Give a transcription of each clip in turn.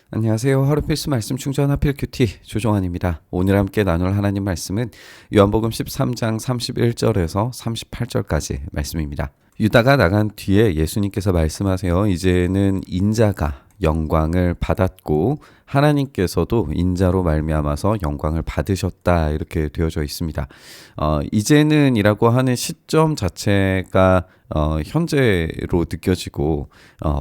안녕하세요. 하루 필수 말씀 충전 하필 큐티 조종환입니다. 오늘 함께 나눌 하나님 말씀은 요한복음 13장 31절에서 38절까지 말씀입니다. 유다가 나간 뒤에 예수님께서 말씀하세요. 이제는 인자가 영광을 받았고 하나님께서도 인자로 말미암아서 영광을 받으셨다, 이렇게 되어져 있습니다. 이제는이라고 하는 시점 자체가 현재로 느껴지고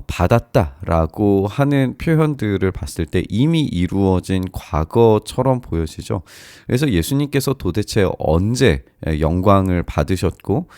받았다라고 하는 표현들을 봤을 때 이미 이루어진 과거처럼 보여지죠. 그래서 예수님께서 도대체 언제 영광을 받으셨고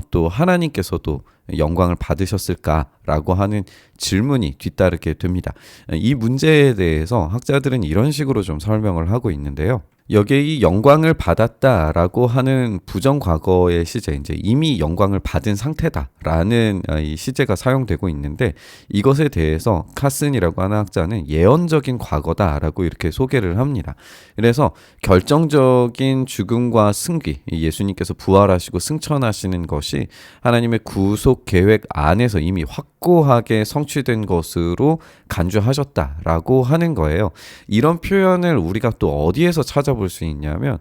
또 하나님께서도 영광을 받으셨을까라고 하는 질문이 뒤따르게 됩니다. 이 문제에 대해서 학자들은 이런 식으로 좀 설명을 하고 있는데요. 여기에 이 영광을 받았다라고 하는 부정과거의 시제, 이제 이미 영광을 받은 상태다라는 이 시제가 사용되고 있는데, 이것에 대해서 카슨이라고 하는 학자는 예언적인 과거다라고 이렇게 소개를 합니다. 그래서 결정적인 죽음과 승귀, 예수님께서 부활하시고 승천하시는 것이 하나님의 구속 계획 안에서 이미 확고하게 성취된 것으로 간주하셨다라고 하는 거예요. 이런 표현을 우리가 또 어디에서 찾아볼 수 있냐면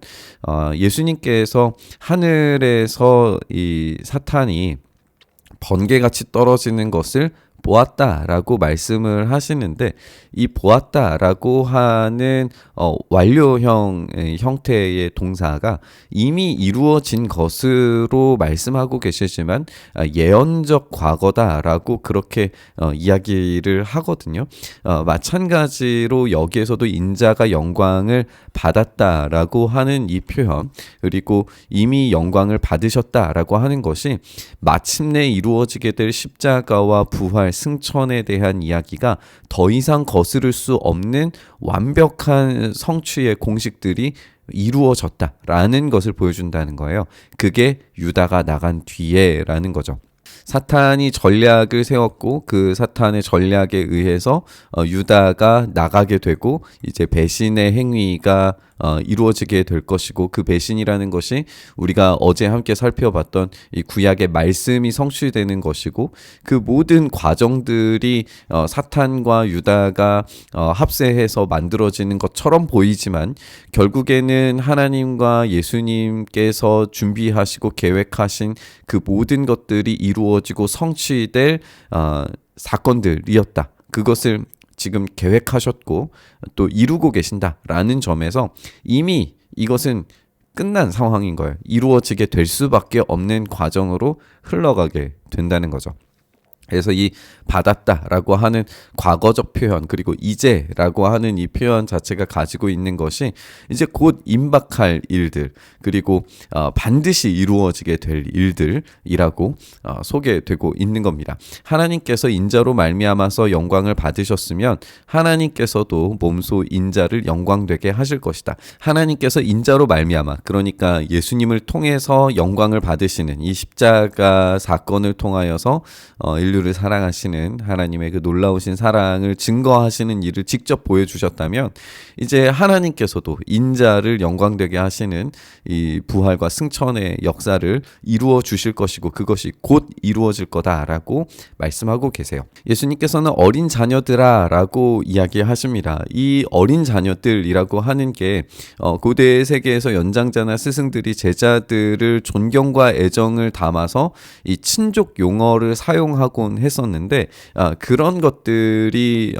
예수님께서 하늘에서 이 사탄이 번개같이 떨어지는 것을 보았다라고 말씀을 하시는데, 이 보았다라고 하는 완료형 형태의 동사가 이미 이루어진 것으로 말씀하고 계시지만 예언적 과거다라고 그렇게 이야기를 하거든요. 마찬가지로 여기에서도 인자가 영광을 받았다라고 하는 이 표현, 그리고 이미 영광을 받으셨다라고 하는 것이 마침내 이루어지게 될 십자가와 부활, 승천에 대한 이야기가 더 이상 거스를 수 없는 완벽한 성취의 공식들이 이루어졌다라는 것을 보여준다는 거예요. 그게 유다가 나간 뒤에라는 거죠. 사탄이 전략을 세웠고 그 사탄의 전략에 의해서 유다가 나가게 되고 이제 배신의 행위가 이루어지게 될 것이고, 그 배신이라는 것이 우리가 어제 함께 살펴봤던 이 구약의 말씀이 성취되는 것이고, 그 모든 과정들이 사탄과 유다가 합세해서 만들어지는 것처럼 보이지만 결국에는 하나님과 예수님께서 준비하시고 계획하신 그 모든 것들이 이루어지고 성취될 사건들이었다. 그것을 지금 계획하셨고 또 이루고 계신다라는 점에서 이미 이것은 끝난 상황인 거예요. 이루어지게 될 수밖에 없는 과정으로 흘러가게 된다는 거죠. 그래서 이 받았다라고 하는 과거적 표현, 그리고 이제라고 하는 이 표현 자체가 가지고 있는 것이 이제 곧 임박할 일들, 그리고 반드시 이루어지게 될 일들이라고 소개되고 있는 겁니다. 하나님께서 인자로 말미암아서 영광을 받으셨으면 하나님께서도 몸소 인자를 영광되게 하실 것이다. 하나님께서 인자로 말미암아, 그러니까 예수님을 통해서 영광을 받으시는 이 십자가 사건을 통하여서 인류를 사랑하시는 하나님의 그 놀라우신 사랑을 증거하시는 일을 직접 보여주셨다면, 이제 하나님께서도 인자를 영광되게 하시는 이 부활과 승천의 역사를 이루어 주실 것이고 그것이 곧 이루어질 거다라고 말씀하고 계세요. 예수님께서는 어린 자녀들아 라고 이야기하십니다. 이 어린 자녀들이라고 하는 게 고대 세계에서 연장자나 스승들이 제자들을 존경과 애정을 담아서 이 친족 용어를 사용하곤 했었는데, 그런 것들이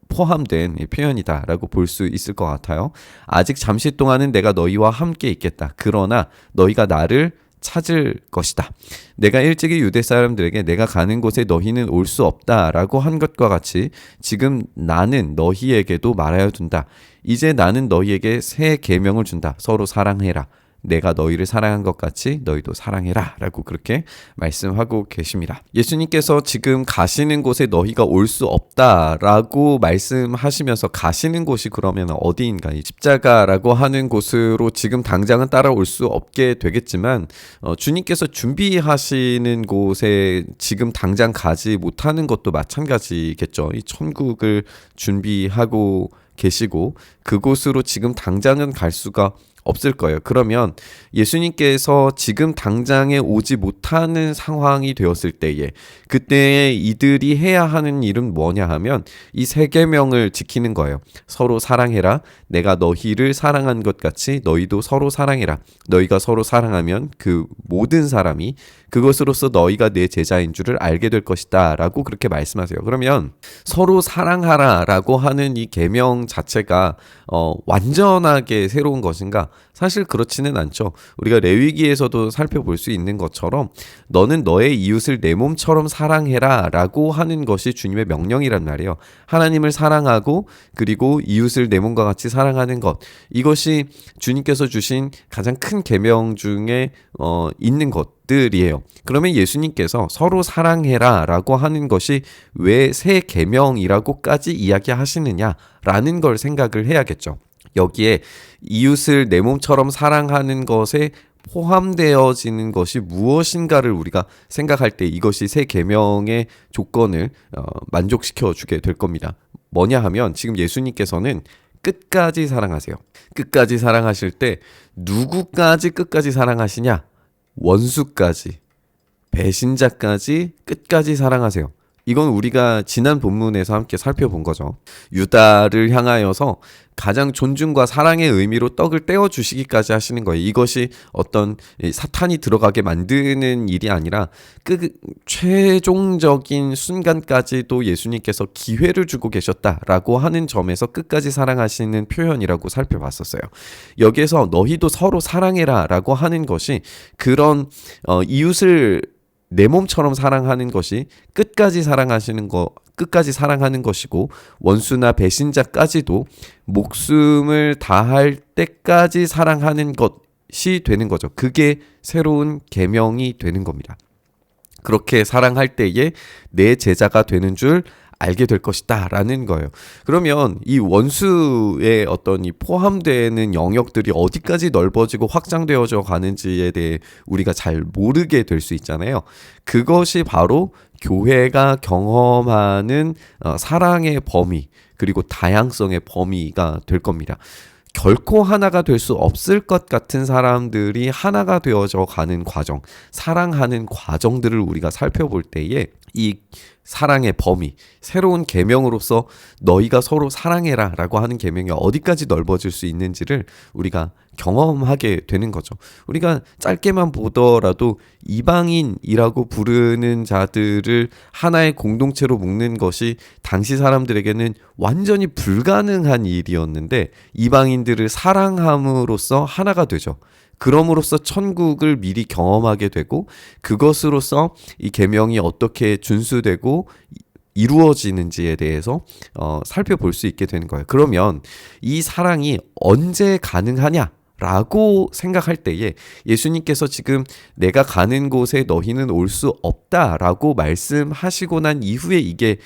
포함된 표현이다라고 볼 수 있을 것 같아요. 아직 잠시 동안은 내가 너희와 함께 있겠다. 그러나 너희가 나를 찾을 것이다. 내가 일찍이 유대 사람들에게 내가 가는 곳에 너희는 올 수 없다라고 한 것과 같이 지금 나는 너희에게도 말하여 둔다. 이제 나는 너희에게 새 계명을 준다. 서로 사랑해라. 내가 너희를 사랑한 것 같이 너희도 사랑해라 라고 그렇게 말씀하고 계십니다. 예수님께서 지금 가시는 곳에 너희가 올 수 없다라고 말씀하시면서 가시는 곳이 그러면 어디인가? 이 십자가라고 하는 곳으로 지금 당장은 따라올 수 없게 되겠지만 주님께서 준비하시는 곳에 지금 당장 가지 못하는 것도 마찬가지겠죠. 이 천국을 준비하고 계시고 그곳으로 지금 당장은 갈 수가 없을 거예요. 그러면 예수님께서 지금 당장에 오지 못하는 상황이 되었을 때에 그때 이들이 해야 하는 일은 뭐냐 하면 이 세 계명을 지키는 거예요. 서로 사랑해라. 내가 너희를 사랑한 것 같이 너희도 서로 사랑해라. 너희가 서로 사랑하면 그 모든 사람이 그것으로서 너희가 내 제자인 줄을 알게 될 것이다 라고 그렇게 말씀하세요. 그러면 서로 사랑하라 라고 하는 이 계명 자체가 완전하게 새로운 것인가? 사실 그렇지는 않죠. 우리가 레위기에서도 살펴볼 수 있는 것처럼 너는 너의 이웃을 내 몸처럼 사랑해라 라고 하는 것이 주님의 명령이란 말이에요. 하나님을 사랑하고 그리고 이웃을 내 몸과 같이 사랑하는 것, 이것이 주님께서 주신 가장 큰 계명 중에 있는 것들이에요. 그러면 예수님께서 서로 사랑해라 라고 하는 것이 왜 새 계명이라고까지 이야기하시느냐라는 걸 생각을 해야겠죠. 여기에 이웃을 내 몸처럼 사랑하는 것에 포함되어지는 것이 무엇인가를 우리가 생각할 때 이것이 새 계명의 조건을 만족시켜 주게 될 겁니다. 뭐냐 하면 지금 예수님께서는 끝까지 사랑하세요. 끝까지 사랑하실 때 누구까지 끝까지 사랑하시냐? 원수까지, 배신자까지 끝까지 사랑하세요. 이건 우리가 지난 본문에서 함께 살펴본 거죠. 유다를 향하여서 가장 존중과 사랑의 의미로 떡을 떼어주시기까지 하시는 거예요. 이것이 어떤 사탄이 들어가게 만드는 일이 아니라 최종적인 순간까지도 예수님께서 기회를 주고 계셨다라고 하는 점에서 끝까지 사랑하시는 표현이라고 살펴봤었어요. 여기에서 너희도 서로 사랑해라 라고 하는 것이 그런 이웃을 내 몸처럼 사랑하는 것이 끝까지 사랑하시는 거, 끝까지 사랑하는 것이고 원수나 배신자까지도 목숨을 다할 때까지 사랑하는 것이 되는 거죠. 그게 새로운 계명이 되는 겁니다. 그렇게 사랑할 때에 내 제자가 되는 줄 알게 될 것이다 라는 거예요. 그러면 이 원수의 어떤 이 포함되는 영역들이 어디까지 넓어지고 확장되어져 가는지에 대해 우리가 잘 모르게 될 수 있잖아요. 그것이 바로 교회가 경험하는 사랑의 범위 그리고 다양성의 범위가 될 겁니다. 결코 하나가 될 수 없을 것 같은 사람들이 하나가 되어져 가는 과정, 사랑하는 과정들을 우리가 살펴볼 때에 이 사랑의 범위, 새로운 계명으로서 너희가 서로 사랑해라 라고 하는 계명이 어디까지 넓어질 수 있는지를 우리가 경험하게 되는 거죠. 우리가 짧게만 보더라도 이방인이라고 부르는 자들을 하나의 공동체로 묶는 것이 당시 사람들에게는 완전히 불가능한 일이었는데 이방인들을 사랑함으로써 하나가 되죠. 그럼으로써 천국을 미리 경험하게 되고 그것으로써 이 계명이 어떻게 준수되고 이루어지는지에 대해서 살펴볼 수 있게 되는 거예요. 그러면 이 사랑이 언제 가능하냐? 라고 생각할 때에 예수님께서 지금 내가 가는 곳에 너희는 올 수 없다라고 말씀하시고 난 이후에 이게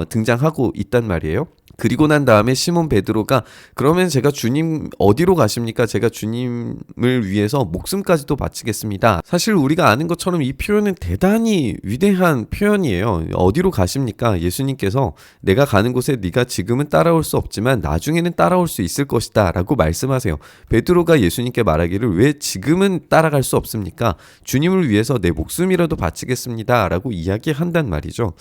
등장하고 있단 말이에요. 그리고 난 다음에 시몬 베드로가 그러면 제가 주님 어디로 가십니까? 제가 주님을 위해서 목숨까지도 바치겠습니다. 사실 우리가 아는 것처럼 이 표현은 대단히 위대한 표현이에요. 어디로 가십니까? 예수님께서 내가 가는 곳에 네가 지금은 따라올 수 없지만 나중에는 따라올 수 있을 것이다 라고 말씀하세요. 베드로가 예수님께 말하기를 왜 지금은 따라갈 수 없습니까? 주님을 위해서 내 목숨이라도 바치겠습니다 라고 이야기한단 말이죠.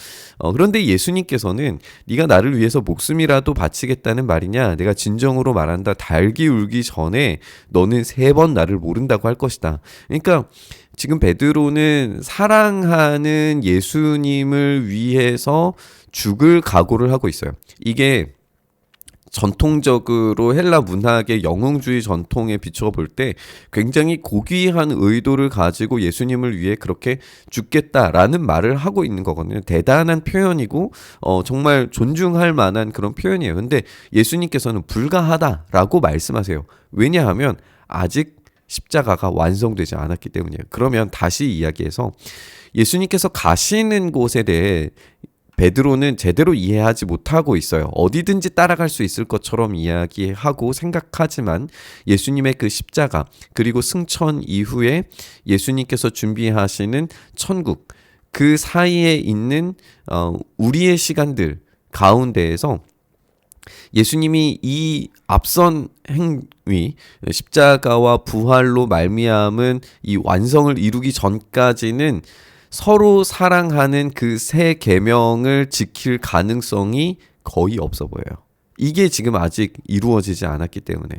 그런데 예수님께서는 네가 나를 위해서 목숨이라도 바치겠다는 말이냐? 내가 진정으로 말한다. 달기 울기 전에 너는 3번 나를 모른다고 할 것이다. 그러니까 지금 베드로는 사랑하는 예수님을 위해서 죽을 각오를 하고 있어요. 이게 전통적으로 헬라 문학의 영웅주의 전통에 비추어 볼 때 굉장히 고귀한 의도를 가지고 예수님을 위해 그렇게 죽겠다라는 말을 하고 있는 거거든요. 대단한 표현이고 정말 존중할 만한 그런 표현이에요. 근데 예수님께서는 불가하다라고 말씀하세요. 왜냐하면 아직 십자가가 완성되지 않았기 때문이에요. 그러면 다시 이야기해서 예수님께서 가시는 곳에 대해 베드로는 제대로 이해하지 못하고 있어요. 어디든지 따라갈 수 있을 것처럼 이야기하고 생각하지만 예수님의 그 십자가 그리고 승천 이후에 예수님께서 준비하시는 천국 그 사이에 있는 우리의 시간들 가운데에서 예수님이 이 앞선 행위, 십자가와 부활로 말미암은 이 완성을 이루기 전까지는 서로 사랑하는 그 새 계명을 지킬 가능성이 거의 없어 보여요. 이게 지금 아직 이루어지지 않았기 때문에.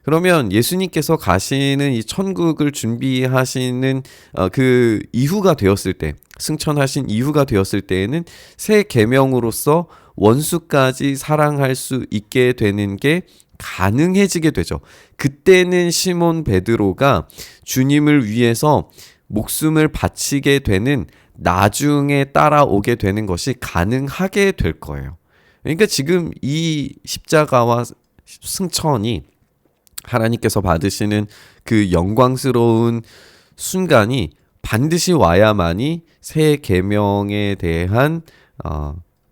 그러면 예수님께서 가시는 이 천국을 준비하시는 그 이후가 되었을 때, 승천하신 이후가 되었을 때에는 새 계명으로서 원수까지 사랑할 수 있게 되는 게 가능해지게 되죠. 그때는 시몬 베드로가 주님을 위해서 목숨을 바치게 되는, 나중에 따라오게 되는 것이 가능하게 될 거예요. 그러니까 지금 이 십자가와 승천이 하나님께서 받으시는 그 영광스러운 순간이 반드시 와야만이 새 계명에 대한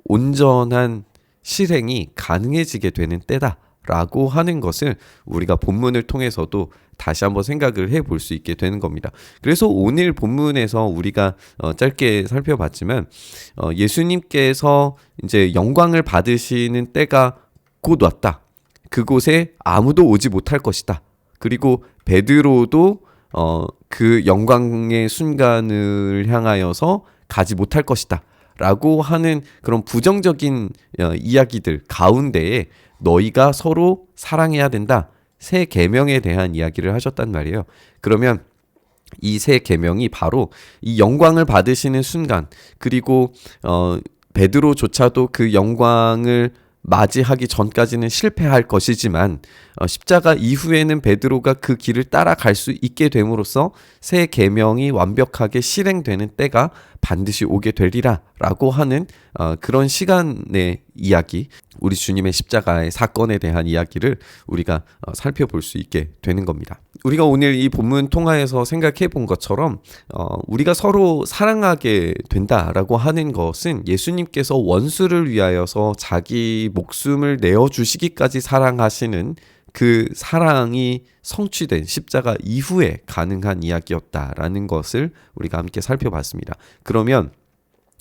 온전한 실행이 가능해지게 되는 때다라고 하는 것을 우리가 본문을 통해서도 다시 한번 생각을 해볼 수 있게 되는 겁니다. 그래서 오늘 본문에서 우리가 짧게 살펴봤지만 예수님께서 이제 영광을 받으시는 때가 곧 왔다. 그곳에 아무도 오지 못할 것이다. 그리고 베드로도 그 영광의 순간을 향하여서 가지 못할 것이다. 라고 하는 그런 부정적인 이야기들 가운데에 너희가 서로 사랑해야 된다. 새 계명에 대한 이야기를 하셨단 말이에요. 그러면 이 새 계명이 바로 이 영광을 받으시는 순간, 그리고 베드로조차도 그 영광을 맞이하기 전까지는 실패할 것이지만 십자가 이후에는 베드로가 그 길을 따라갈 수 있게 됨으로써 새 계명이 완벽하게 실행되는 때가 반드시 오게 되리라 라고 하는 그런 시간의 이야기, 우리 주님의 십자가의 사건에 대한 이야기를 우리가 살펴볼 수 있게 되는 겁니다. 우리가 오늘 이 본문 통하여서 생각해 본 것처럼 우리가 서로 사랑하게 된다라고 하는 것은 예수님께서 원수를 위하여서 자기 목숨을 내어주시기까지 사랑하시는 그 사랑이 성취된 십자가 이후에 가능한 이야기였다라는 것을 우리가 함께 살펴봤습니다. 그러면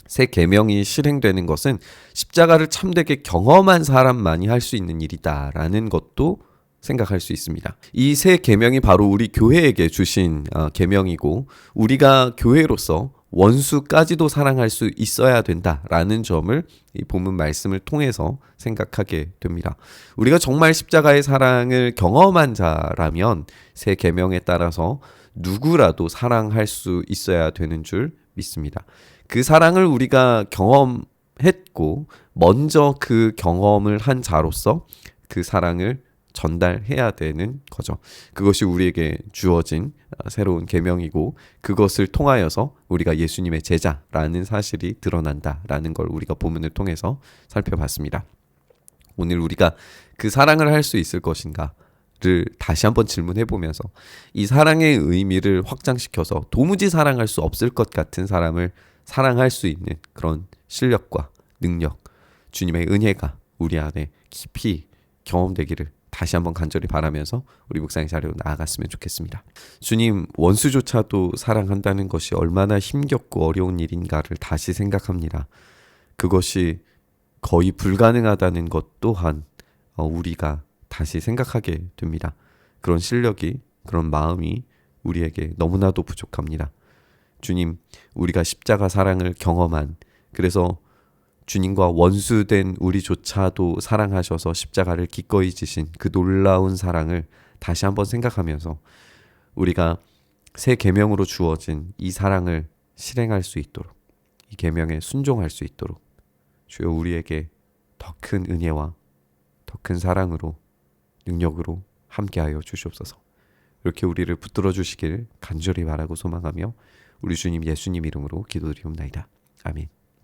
새 계명이 실행되는 것은 십자가를 참되게 경험한 사람만이 할 수 있는 일이다라는 것도 생각할 수 있습니다. 이 새 계명이 바로 우리 교회에게 주신 계명이고, 우리가 교회로서 원수까지도 사랑할 수 있어야 된다라는 점을 이 본문 말씀을 통해서 생각하게 됩니다. 우리가 정말 십자가의 사랑을 경험한 자라면 새 계명에 따라서 누구라도 사랑할 수 있어야 되는 줄 믿습니다. 그 사랑을 우리가 경험했고 먼저 그 경험을 한 자로서 그 사랑을 전달해야 되는 거죠. 그것이 우리에게 주어진 새로운 계명이고, 그것을 통하여서 우리가 예수님의 제자라는 사실이 드러난다라는 걸 우리가 본문을 통해서 살펴봤습니다. 오늘 우리가 그 사랑을 할 수 있을 것인가를 다시 한번 질문해 보면서 이 사랑의 의미를 확장시켜서 도무지 사랑할 수 없을 것 같은 사람을 사랑할 수 있는 그런 실력과 능력, 주님의 은혜가 우리 안에 깊이 경험되기를 다시 한번 간절히 바라면서 우리 묵상의 자리로 나아갔으면 좋겠습니다. 주님, 원수조차도 사랑한다는 것이 얼마나 힘겹고 어려운 일인가를 다시 생각합니다. 그것이 거의 불가능하다는 것 또한 우리가 다시 생각하게 됩니다. 그런 실력이, 그런 마음이 우리에게 너무나도 부족합니다. 주님, 우리가 십자가 사랑을 경험한, 그래서 주님과 원수된 우리조차도 사랑하셔서 십자가를 기꺼이 지신 그 놀라운 사랑을 다시 한번 생각하면서 우리가 새 계명으로 주어진 이 사랑을 실행할 수 있도록, 이 계명에 순종할 수 있도록 주여 우리에게 더 큰 은혜와 더 큰 사랑으로, 능력으로 함께하여 주시옵소서. 이렇게 우리를 붙들어 주시길 간절히 바라고 소망하며 우리 주님 예수님 이름으로 기도드리옵나이다. 아멘.